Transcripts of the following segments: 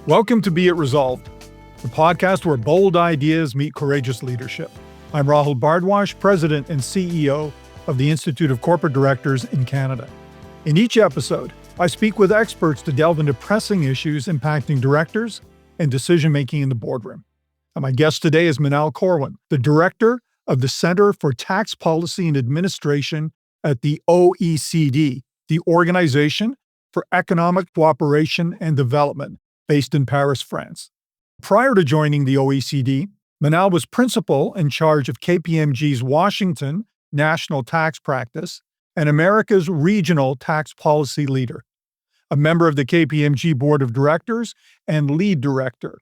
Welcome to Be It Resolved, the podcast where bold ideas meet courageous leadership. I'm Rahul Bhardwaj, President and CEO of the Institute of Corporate Directors in Canada. In each episode, I speak with experts to delve into pressing issues impacting directors and decision-making in the boardroom. And my guest today is Manal Corwin, the Director of the Center for Tax Policy and Administration at the OECD, the Organization for Economic Cooperation and Development, based in Paris, France. Prior to joining the OECD, Manal was principal in charge of KPMG's Washington National Tax Practice and America's Regional Tax Policy Leader, a member of the KPMG Board of Directors and Lead Director.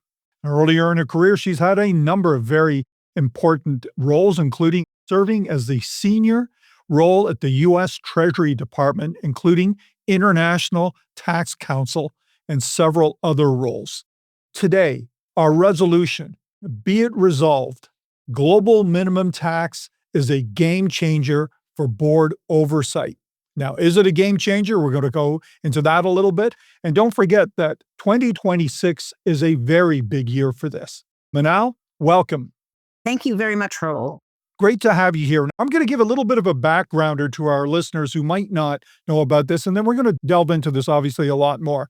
Earlier in her career, she's had a number of very important roles, including serving as the senior role at the U.S. Treasury Department, including International Tax Counsel, and several other roles. Today, our resolution, be it resolved, global minimum tax is a game changer for board oversight. Now, is it a game changer? We're going to go into that a little bit. And don't forget that 2026 is a very big year for this. Manal, welcome. Thank you very much, Rahul. Great to have you here. I'm going to give a little bit of a backgrounder to our listeners who might not know about this, and then we're going to delve into this obviously a lot more.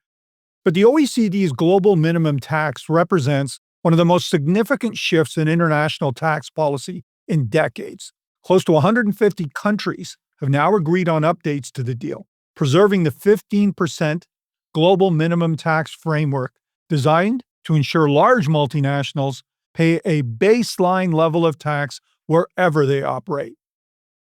But the OECD's global minimum tax represents one of the most significant shifts in international tax policy in decades. Close to 150 countries have now agreed on updates to the deal, preserving the 15% global minimum tax framework designed to ensure large multinationals pay a baseline level of tax wherever they operate.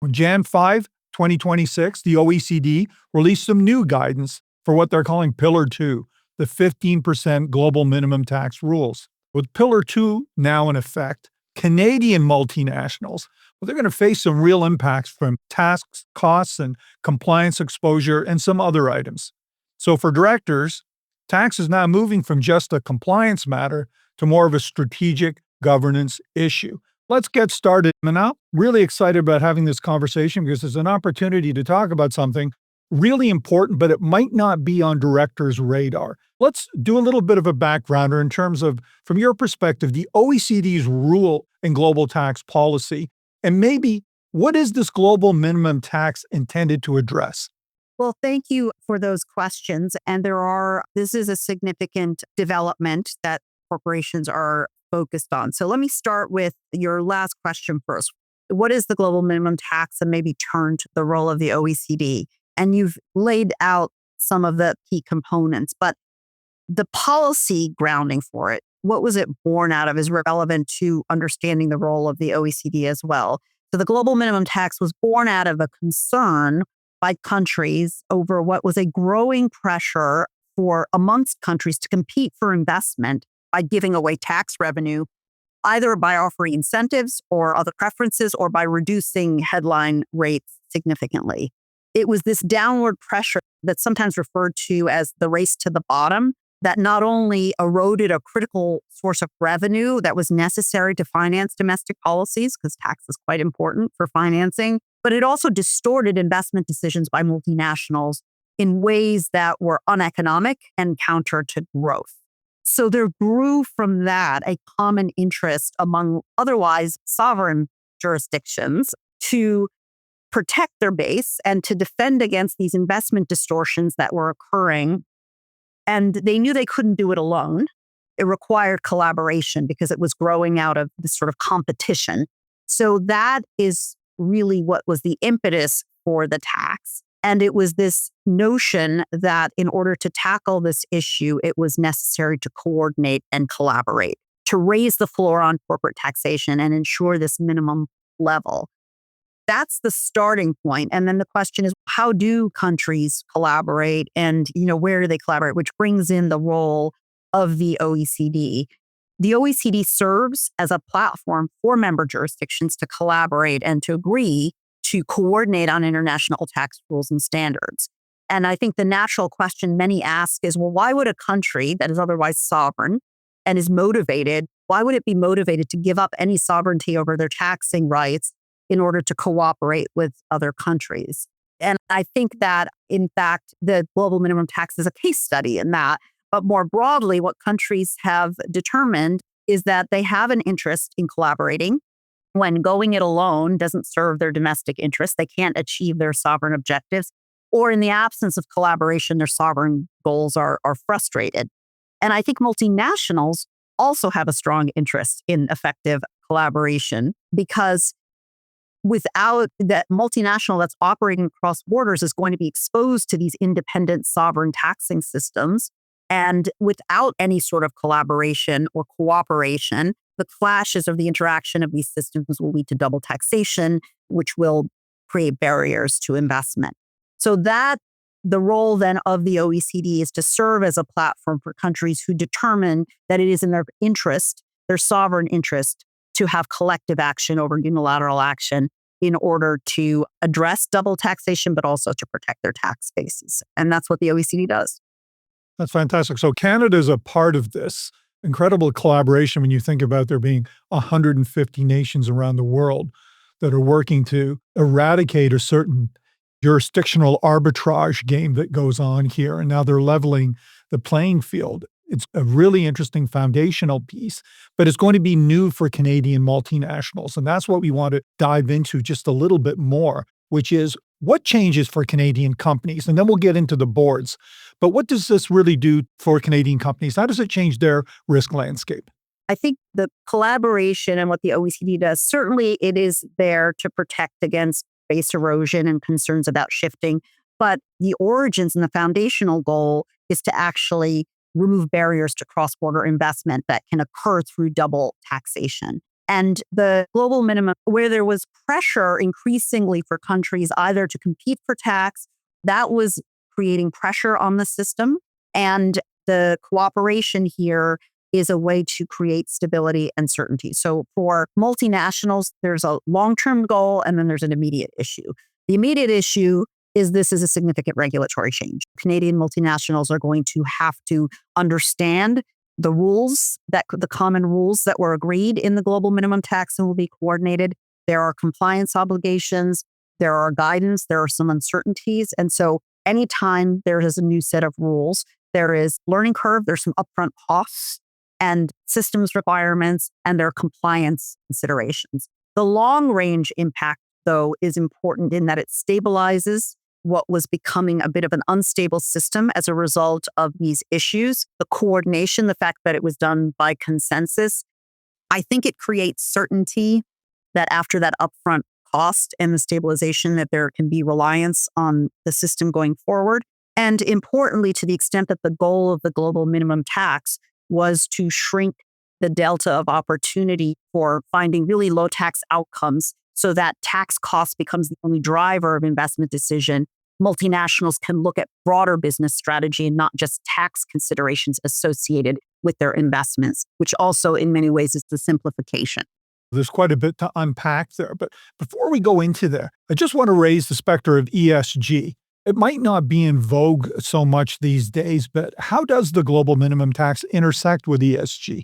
On Jan 5, 2026, the OECD released some new guidance for what they're calling Pillar 2, the 15% global minimum tax rules. With Pillar 2 now in effect, Canadian multinationals, they're going to face some real impacts from tax costs and compliance exposure and some other items. So for directors, tax is now moving from just a compliance matter to more of a strategic governance issue. Let's get started. Manal, really excited about having this conversation because it's an opportunity to talk about something really important, but it might not be on directors' radar. Let's do a little bit of a backgrounder in terms of, from your perspective, the OECD's rule in global tax policy, and maybe what is this global minimum tax intended to address? Well, thank you for those questions. And this is a significant development that corporations are focused on. So let me start with your last question first. What is the global minimum tax, and maybe turn to the role of the OECD? And you've laid out some of the key components, but the policy grounding for it, what was it born out of, is relevant to understanding the role of the OECD as well. So the global minimum tax was born out of a concern by countries over what was a growing pressure amongst countries to compete for investment by giving away tax revenue, either by offering incentives or other preferences or by reducing headline rates significantly. It was this downward pressure that's sometimes referred to as the race to the bottom that not only eroded a critical source of revenue that was necessary to finance domestic policies, because tax is quite important for financing, but it also distorted investment decisions by multinationals in ways that were uneconomic and counter to growth. So there grew from that a common interest among otherwise sovereign jurisdictions to protect their base and to defend against these investment distortions that were occurring. And they knew they couldn't do it alone. It required collaboration because it was growing out of this sort of competition. So that is really what was the impetus for the tax. And it was this notion that in order to tackle this issue, it was necessary to coordinate and collaborate, to raise the floor on corporate taxation and ensure this minimum level. That's the starting point. And then the question is, how do countries collaborate, and where do they collaborate, which brings in the role of the OECD. The OECD serves as a platform for member jurisdictions to collaborate and to agree to coordinate on international tax rules and standards. And I think the natural question many ask is, well, why would a country that is otherwise sovereign and is motivated, why would it be motivated to give up any sovereignty over their taxing rights in order to cooperate with other countries? And I think that, in fact, the global minimum tax is a case study in that, But more broadly, what countries have determined is that they have an interest in collaborating. When going it alone doesn't serve their domestic interests, they can't achieve their sovereign objectives, or in the absence of collaboration, their sovereign goals are frustrated. And I think multinationals also have a strong interest in effective collaboration because without that multinational that's operating across borders is going to be exposed to these independent sovereign taxing systems. And without any sort of collaboration or cooperation, the clashes of the interaction of these systems will lead to double taxation, which will create barriers to investment. So that the role then of the OECD is to serve as a platform for countries who determine that it is in their interest, their sovereign interest, to have collective action over unilateral action in order to address double taxation, but also to protect their tax bases. And that's what the OECD does. That's fantastic. So Canada is a part of this incredible collaboration when you think about there being 150 nations around the world that are working to eradicate a certain jurisdictional arbitrage game that goes on here. And now they're leveling the playing field. It's a really interesting foundational piece, but it's going to be new for Canadian multinationals. And that's what we want to dive into just a little bit more, which is what changes for Canadian companies? And then we'll get into the boards. But what does this really do for Canadian companies? How does it change their risk landscape? I think the collaboration and what the OECD does, certainly it is there to protect against base erosion and concerns about shifting. But the origins and the foundational goal is to actually remove barriers to cross-border investment that can occur through double taxation. And the global minimum, where there was pressure increasingly for countries either to compete for tax, that was creating pressure on the system. And the cooperation here is a way to create stability and certainty. So for multinationals, there's a long-term goal and then there's an immediate issue. The immediate issue is this is a significant regulatory change. Canadian multinationals are going to have to understand the rules, the common rules that were agreed in the global minimum tax and will be coordinated. There are compliance obligations, there are guidance, there are some uncertainties. And so anytime there is a new set of rules, there is learning curve, there's some upfront costs and systems requirements, and there are compliance considerations. The long range impact, though, is important in that it stabilizes what was becoming a bit of an unstable system as a result of these issues. The coordination, the fact that it was done by consensus, I think it creates certainty that after that upfront cost and the stabilization, that there can be reliance on the system going forward. And importantly, to the extent that the goal of the global minimum tax was to shrink the delta of opportunity for finding really low tax outcomes so that tax cost becomes the only driver of investment decision, multinationals can look at broader business strategy and not just tax considerations associated with their investments, which also in many ways is the simplification. There's quite a bit to unpack there. But before we go into there, I just want to raise the specter of ESG. It might not be in vogue so much these days, but how does the global minimum tax intersect with ESG?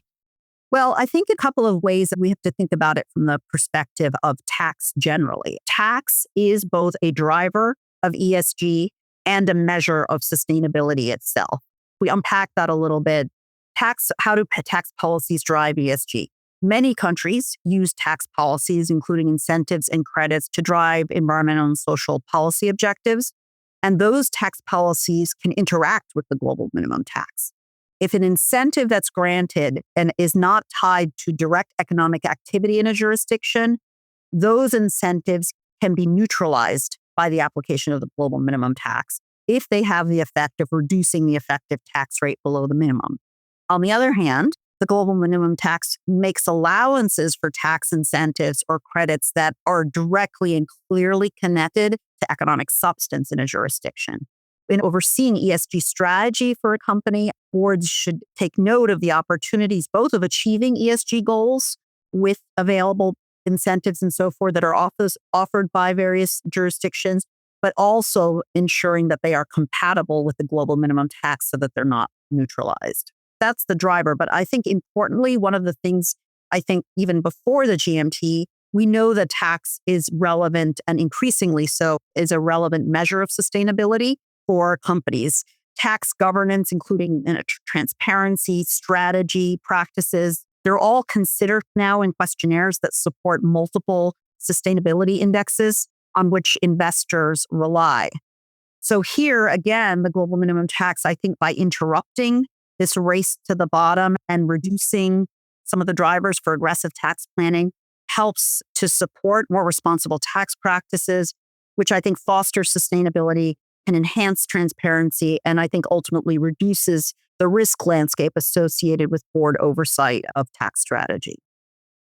Well, I think a couple of ways that we have to think about it from the perspective of tax generally. Tax is both a driver of ESG and a measure of sustainability itself. We unpack that a little bit. How do tax policies drive ESG? Many countries use tax policies, including incentives and credits, to drive environmental and social policy objectives. And those tax policies can interact with the global minimum tax. If an incentive that's granted and is not tied to direct economic activity in a jurisdiction, those incentives can be neutralized by the application of the global minimum tax if they have the effect of reducing the effective tax rate below the minimum. On the other hand, the global minimum tax makes allowances for tax incentives or credits that are directly and clearly connected to economic substance in a jurisdiction. In overseeing ESG strategy for a company, boards should take note of the opportunities both of achieving ESG goals with available incentives and so forth that are offered by various jurisdictions, but also ensuring that they are compatible with the global minimum tax so that they're not neutralized. That's the driver. But I think importantly, one of the things I think even before the GMT, we know that tax is relevant and increasingly so is a relevant measure of sustainability for companies. tax governance, including transparency, strategy, practices. They're all considered now in questionnaires that support multiple sustainability indexes on which investors rely. So here, again, the global minimum tax, I think by interrupting this race to the bottom and reducing some of the drivers for aggressive tax planning, helps to support more responsible tax practices, which I think fosters sustainability, can enhance transparency, and I think ultimately reduces the risk landscape associated with board oversight of tax strategy.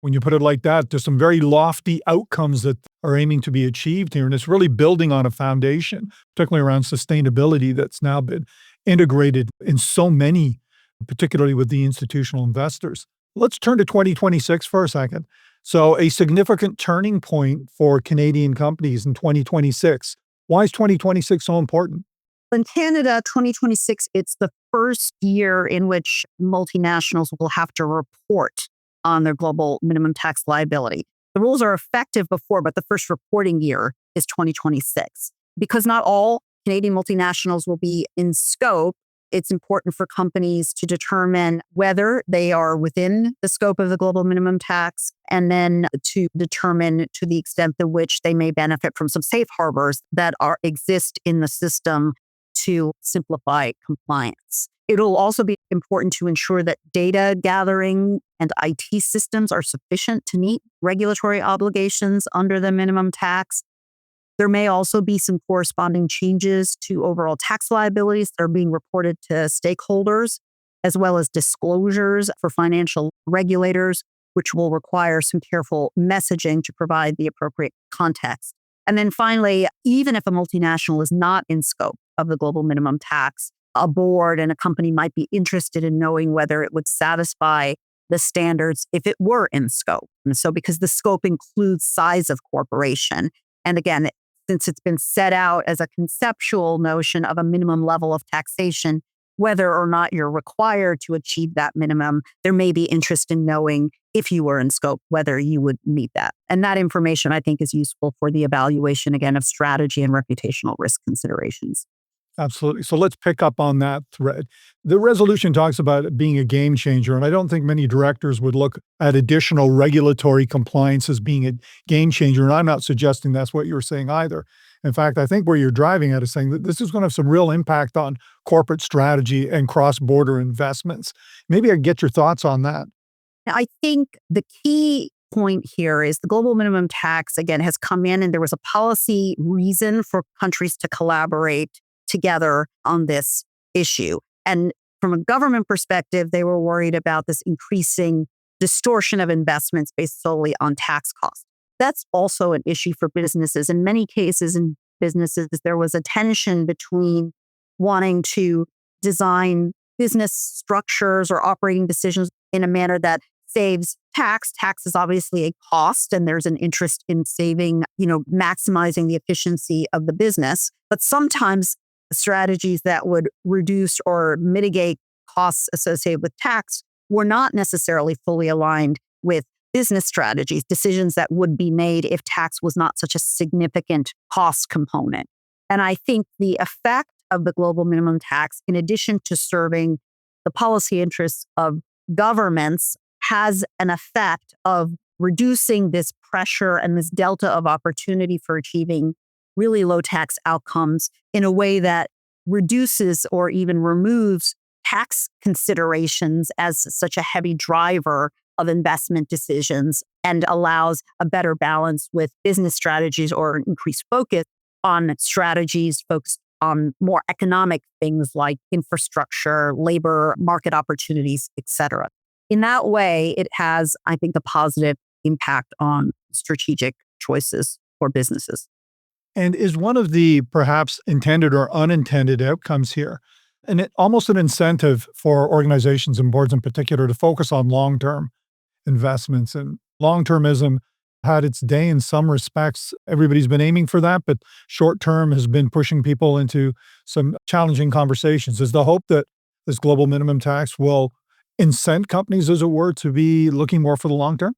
When you put it like that, there's some very lofty outcomes that are aiming to be achieved here. And it's really building on a foundation, particularly around sustainability, that's now been integrated in so many, particularly with the institutional investors. Let's turn to 2026 for a second. So, a significant turning point for Canadian companies in 2026. Why is 2026 so important? In Canada, 2026, it's the first year in which multinationals will have to report on their global minimum tax liability. The rules are effective before, but the first reporting year is 2026. Because not all Canadian multinationals will be in scope, it's important for companies to determine whether they are within the scope of the global minimum tax, and then to determine to the extent to which they may benefit from some safe harbors that exist in the system to simplify compliance. It'll also be important to ensure that data gathering and IT systems are sufficient to meet regulatory obligations under the minimum tax. There may also be some corresponding changes to overall tax liabilities that are being reported to stakeholders, as well as disclosures for financial regulators, which will require some careful messaging to provide the appropriate context. And then finally, even if a multinational is not in scope of the global minimum tax, a board and a company might be interested in knowing whether it would satisfy the standards if it were in scope. And so because the scope includes size of corporation, and again, since it's been set out as a conceptual notion of a minimum level of taxation, whether or not you're required to achieve that minimum, there may be interest in knowing if you were in scope, whether you would meet that. And that information, I think, is useful for the evaluation, again, of strategy and reputational risk considerations. Absolutely. So let's pick up on that thread. The resolution talks about it being a game changer, and I don't think many directors would look at additional regulatory compliance as being a game changer, and I'm not suggesting that's what you're saying either. In fact, I think where you're driving at is saying that this is going to have some real impact on corporate strategy and cross-border investments. Maybe I can get your thoughts on that. I think the key point here is the global minimum tax, again, has come in and there was a policy reason for countries to collaborate together on this issue. And from a government perspective, they were worried about this increasing distortion of investments based solely on tax costs. That's also an issue for businesses. In many cases in businesses, there was a tension between wanting to design business structures or operating decisions in a manner that saves tax. Tax is obviously a cost, and there's an interest in saving, maximizing the efficiency of the business. But sometimes strategies that would reduce or mitigate costs associated with tax were not necessarily fully aligned with business strategies, decisions that would be made if tax was not such a significant cost component. And I think the effect of the global minimum tax, in addition to serving the policy interests of governments, has an effect of reducing this pressure and this delta of opportunity for achieving really low tax outcomes in a way that reduces or even removes tax considerations as such a heavy driver of investment decisions and allows a better balance with business strategies or increased focus on strategies focused on more economic things like infrastructure, labor, market opportunities, et cetera. In that way, it has, I think, a positive impact on strategic choices for businesses. And is one of the perhaps intended or unintended outcomes here, and almost an incentive for organizations and boards in particular to focus on long-term investments? And long-termism had its day in some respects. Everybody's been aiming for that, but short-term has been pushing people into some challenging conversations. Is the hope that this global minimum tax will incent companies, as it were, to be looking more for the long term?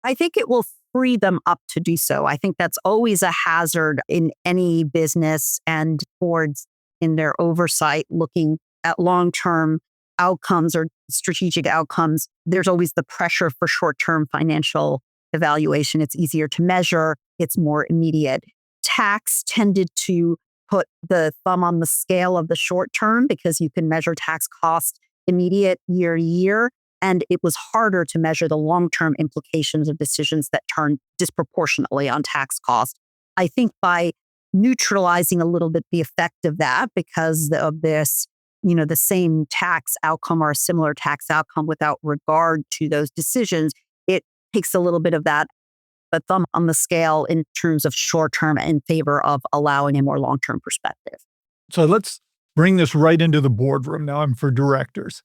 I think it will free them up to do so. I think that's always a hazard in any business, and boards in their oversight, looking at long-term outcomes or strategic outcomes, there's always the pressure for short-term financial evaluation. It's easier to measure. It's more immediate. Tax tended to put the thumb on the scale of the short term because you can measure tax cost immediate year to year. And it was harder to measure the long-term implications of decisions that turn disproportionately on tax cost. I think by neutralizing a little bit the effect of that because of this, the same tax outcome or a similar tax outcome without regard to those decisions, it takes a little bit of that but thumb on the scale in terms of short term in favor of allowing a more long-term perspective. So let's bring this right into the boardroom now. I'm for directors.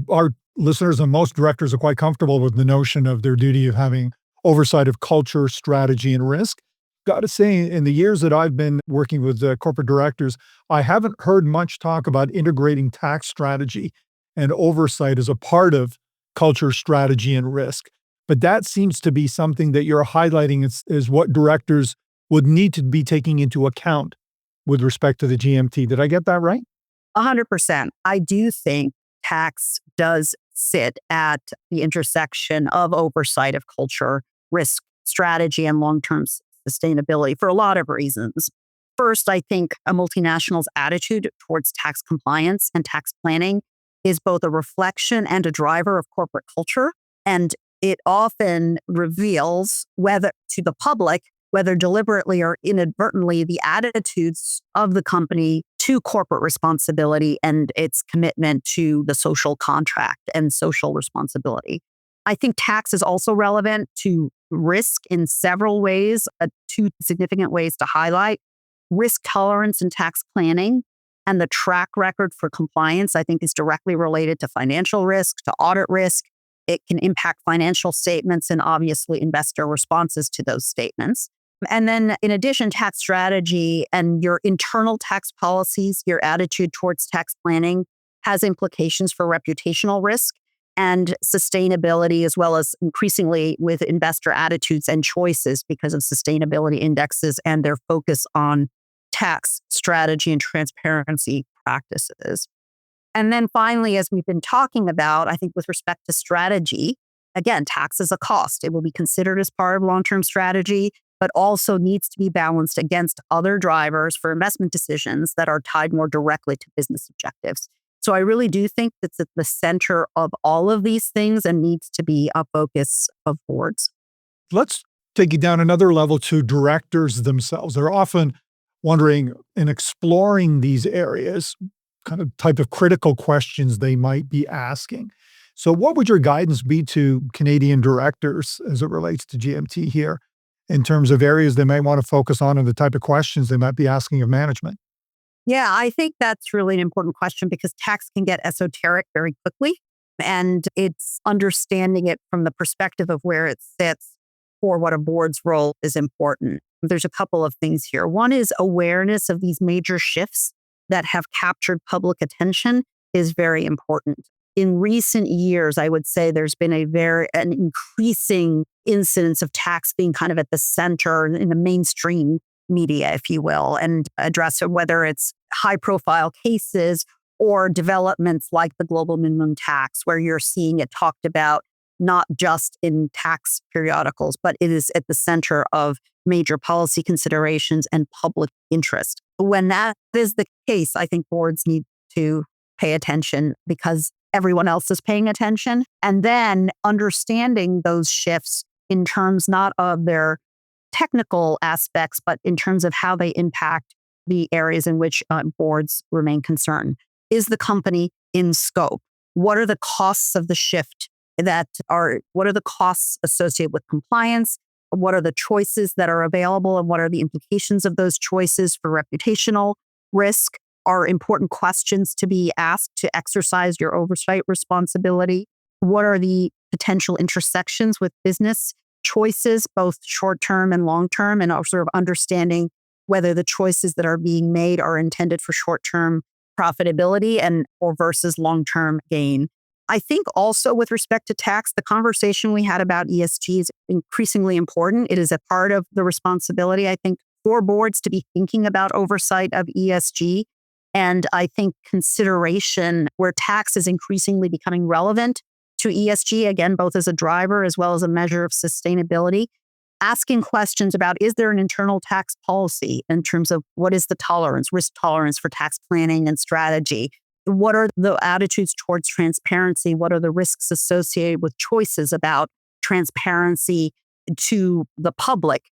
Our listeners and most directors are quite comfortable with the notion of their duty of having oversight of culture, strategy, and risk. Got to say, in the years that I've been working with corporate directors, I haven't heard much talk about integrating tax strategy and oversight as a part of culture, strategy, and risk. But that seems to be something that you're highlighting is what directors would need to be taking into account with respect to the GMT. Did I get that right? 100%. I do think tax does sit at the intersection of oversight of culture, risk, strategy, and long-term sustainability for a lot of reasons. First, I think a multinational's attitude towards tax compliance and tax planning is both a reflection and a driver of corporate culture. And it often reveals whether to the public, whether deliberately or inadvertently, the attitudes of the company to corporate responsibility and its commitment to the social contract and social responsibility. I think tax is also relevant to risk in several ways, two significant ways to highlight. Risk tolerance in tax planning and the track record for compliance, I think, is directly related to financial risk, to audit risk. It can impact financial statements and obviously investor responses to those statements. And then in addition, tax strategy and your internal tax policies, your attitude towards tax planning has implications for reputational risk and sustainability, as well as increasingly with investor attitudes and choices because of sustainability indexes and their focus on tax strategy and transparency practices. And then finally, as we've been talking about, I think with respect to strategy, again, tax is a cost. It will be considered as part of long-term strategy, but also needs to be balanced against other drivers for investment decisions that are tied more directly to business objectives. So I really do think that's at the center of all of these things and needs to be a focus of boards. Let's take it down another level to directors themselves. They're often wondering and exploring these areas, kind of type of critical questions they might be asking. So what would your guidance be to Canadian directors as it relates to GMT here in terms of areas they might want to focus on and the type of questions they might be asking of management? Yeah, I think that's really an important question because tax can get esoteric very quickly. And it's understanding it from the perspective of where it sits for what a board's role is important. There's a couple of things here. One is awareness of these major shifts that have captured public attention is very important. In recent years, I would say there's been an increasing incidence of tax being kind of at the center in the mainstream media, if you will, and address it, whether it's high profile cases or developments like the global minimum tax, where you're seeing it talked about not just in tax periodicals, but it is at the center of major policy considerations and public interest. When that is the case, I think boards need to pay attention because everyone else is paying attention. And then understanding those shifts in terms not of their technical aspects, but in terms of how they impact the areas in which boards remain concerned. Is the company in scope? What are the costs of the shift what are the costs associated with compliance? What are the choices that are available and what are the implications of those choices for reputational risk? Are important questions to be asked to exercise your oversight responsibility? What are the potential intersections with business choices, both short-term and long-term, and sort of understanding whether the choices that are being made are intended for short-term profitability or versus long-term gain. I think also with respect to tax, the conversation we had about ESG is increasingly important. It is a part of the responsibility, I think, for boards to be thinking about oversight of ESG. And I think consideration where tax is increasingly becoming relevant to ESG, again, both as a driver as well as a measure of sustainability, asking questions about, is there an internal tax policy in terms of what is the tolerance, risk tolerance for tax planning and strategy? What are the attitudes towards transparency? What are the risks associated with choices about transparency to the public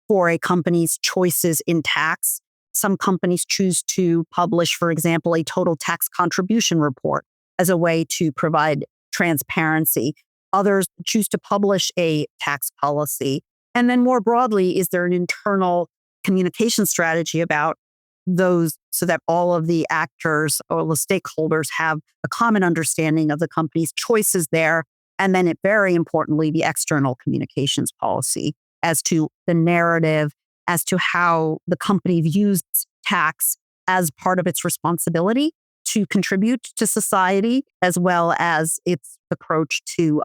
for a company's choices in tax? Some companies choose to publish, for example, a total tax contribution report as a way to provide transparency. Others choose to publish a tax policy. And then more broadly, is there an internal communication strategy about those so that all of the actors or the stakeholders have a common understanding of the company's choices there? And then very importantly, the external communications policy as to the narrative, as to how the company views tax as part of its responsibility to contribute to society, as well as its approach to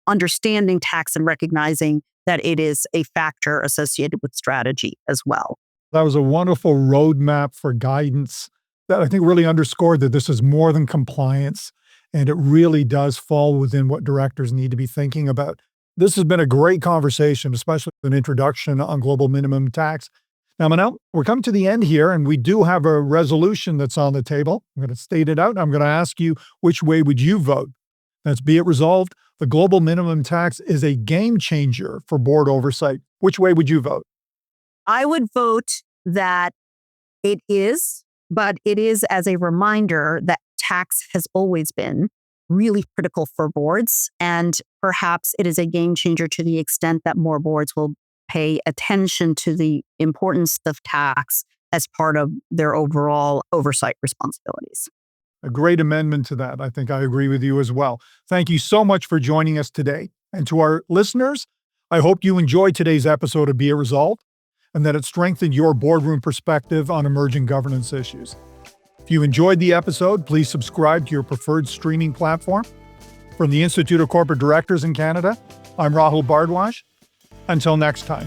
understanding tax and recognizing that it is a factor associated with strategy as well. That was a wonderful roadmap for guidance that I think really underscored that this is more than compliance, and it really does fall within what directors need to be thinking about. This has been a great conversation, especially an introduction on global minimum tax. Now, Manal, we're coming to the end here, and we do have a resolution that's on the table. I'm going to state it out. I'm going to ask you, which way would you vote? That's be it resolved. The global minimum tax is a game changer for board oversight. Which way would you vote? I would vote that it is, but it is as a reminder that tax has always been really critical for boards. And perhaps it is a game changer to the extent that more boards will pay attention to the importance of tax as part of their overall oversight responsibilities. A great amendment to that. I think I agree with you as well. Thank you so much for joining us today. And to our listeners, I hope you enjoyed today's episode of Be It Resolved and that it strengthened your boardroom perspective on emerging governance issues. If you enjoyed the episode, please subscribe to your preferred streaming platform. From the Institute of Corporate Directors in Canada, I'm Rahul Bhardwaj. Until next time.